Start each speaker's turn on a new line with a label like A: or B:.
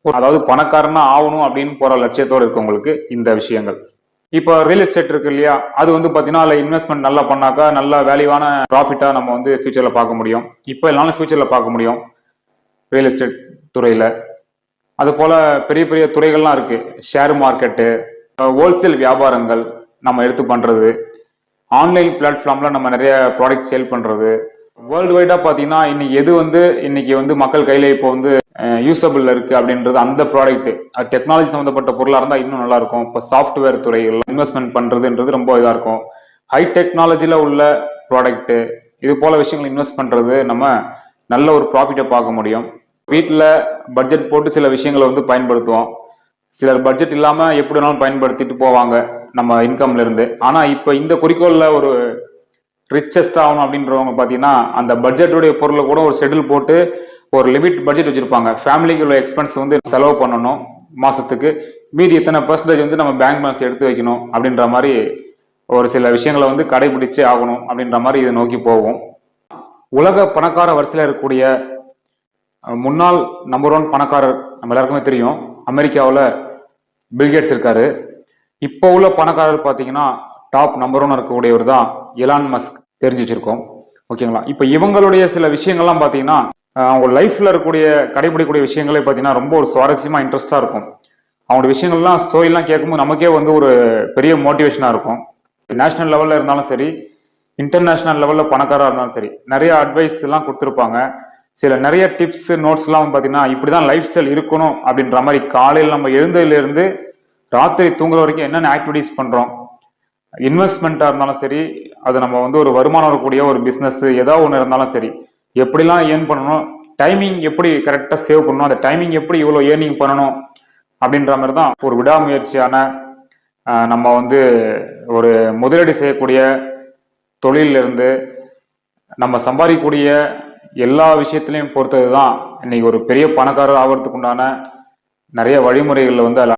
A: அதாவது பணக்காரனா ஆகணும் அப்படின்னு போற லட்சியத்தோடு இருக்கவங்களுக்கு இந்த விஷயங்கள். இப்போ ரியல் எஸ்டேட் இருக்கு இல்லையா, அது வந்து பாத்தீங்கன்னா அதுல இன்வெஸ்ட்மெண்ட் நல்லா பண்ணாக்கா நல்ல வேல்யூவான ப்ராஃபிட்டா நம்ம வந்து ஃபியூச்சர்ல பார்க்க முடியும். இப்போ இல்லைனாலும் ஃபியூச்சர்ல பார்க்க முடியும் ரியல் எஸ்டேட் துறையில. அது போல பெரிய பெரிய துறைகள்லாம் இருக்கு. ஷேர் மார்க்கெட்டு, ஹோல்சேல் வியாபாரங்கள் நம்ம எடுத்து பண்றது, ஆன்லைன் பிளாட்ஃபார்ம்ல நம்ம நிறைய ப்ராடக்ட் சேல் பண்றது. வேர்ல்டு வைடா பாத்தீங்கன்னா இன்னைக்கு வந்து மக்கள் கையில இப்போ வந்து யூசபிள் இருக்கு அப்படின்றது அந்த ப்ராடக்ட். டெக்னாலஜி சம்மந்தப்பட்ட பொருளா இருந்தா இன்னும் நல்லா இருக்கும். இப்போ சாஃப்ட்வேர் துறைகள் இன்வெஸ்ட்மெண்ட் பண்றதுன்றது ரொம்ப இதா இருக்கும். ஹை டெக்னாலஜில உள்ள ப்ராடக்ட் இது போல விஷயங்கள் இன்வெஸ்ட் பண்றது நம்ம நல்ல ஒரு ப்ராஃபிட்டை பார்க்க முடியும். வீட்டில் பட்ஜெட் போட்டு சில விஷயங்களை வந்து பயன்படுத்துவோம். சிலர் பட்ஜெட் இல்லாம எப்படி வேணாலும் பயன்படுத்திட்டு போவாங்க நம்ம இன்கம்ல இருந்து. ஆனா இப்ப இந்த குறிக்கோள்ல ஒரு ரிச்சஸ்ட் ஆகணும் அப்படின்றவங்க பாத்தீங்கன்னா அந்த பட்ஜெட்டுடைய பொருளை கூட ஒரு ஷெட்யூல் போட்டு ஒரு லிமிட் பட்ஜெட் வச்சிருப்பாங்க. ஃபேமிலிக்கு உள்ள எக்ஸ்பென்ஸ் வந்து செலவு பண்ணணும் மாசத்துக்கு, மீதி எத்தனை பெர்சன்டேஜ் வந்து நம்ம பேங்க் பேலன்ஸ் எடுத்து வைக்கணும் அப்படின்ற மாதிரி ஒரு சில விஷயங்களை வந்து கடைபிடிச்சே ஆகணும் அப்படின்ற மாதிரி இதை நோக்கி போகும். உலக பணக்கார வரிசையில் இருக்கக்கூடிய முன்னாள் நம்பர் 1 பணக்காரர் நம்ம எல்லாருக்குமே தெரியும், அமெரிக்காவில் பில்கேட்ஸ் இருக்காரு. இப்போ உள்ள பணக்காரர் பார்த்தீங்கன்னா டாப் நம்பர் 1 இருக்கக்கூடியவர் தான் எலான் மஸ்க், தெரிஞ்சு வச்சிருக்கோம். ஓகேங்களா? இப்போ இவங்களுடைய சில விஷயங்கள்லாம் பார்த்தீங்கன்னா அவங்க லைஃப்ல இருக்கக்கூடிய கடைபிடிக்கக்கூடிய விஷயங்களே பார்த்தீங்கன்னா ரொம்ப ஒரு சுவாரஸ்யமா இன்ட்ரெஸ்டா இருக்கும். அவங்களோட விஷயங்கள்லாம் ஸ்டோரிலாம் கேட்கும்போது நமக்கே வந்து ஒரு பெரிய மோட்டிவேஷனா இருக்கும். நேஷனல் லெவல்ல இருந்தாலும் சரி, இன்டர்நேஷனல் லெவல்ல பணக்காரா இருந்தாலும் சரி, நிறைய அட்வைஸ் எல்லாம் கொடுத்துருப்பாங்க. சில நிறைய டிப்ஸ் நோட்ஸ் எல்லாம் பாத்தீங்கன்னா இப்படிதான் லைஃப் ஸ்டைல் இருக்கணும் அப்படின்ற மாதிரி காலையில் நம்ம எழுந்ததுல இருந்து ராத்திரி தூங்குற வரைக்கும் என்னென்ன ஆக்டிவிட்டிஸ் பண்றோம், இன்வெஸ்ட்மெண்ட்டா இருந்தாலும் சரி, அது நம்ம வந்து ஒரு வருமானம் வரக்கூடிய ஒரு பிசினஸ் ஏதாவது ஒன்று இருந்தாலும் சரி, எப்படிலாம் ஏர்ன் பண்ணணும், டைமிங் எப்படி கரெக்டா சேவ் பண்ணணும், அந்த டைமிங் எப்படி இவ்வளவு ஏர்னிங் பண்ணணும் அப்படின்ற மாதிரி தான் ஒரு விடாமுயற்சியான நம்ம வந்து ஒரு முதலீடு செய்யக்கூடிய தொழில இருந்து நம்ம சம்பாதிக்கக்கூடிய எல்லா விஷயத்திலையும் பொறுத்தது தான் இன்னைக்கு ஒரு பெரிய பணக்காரர் ஆகிறதுக்கு உண்டான நிறைய வழிமுறைகள் வந்து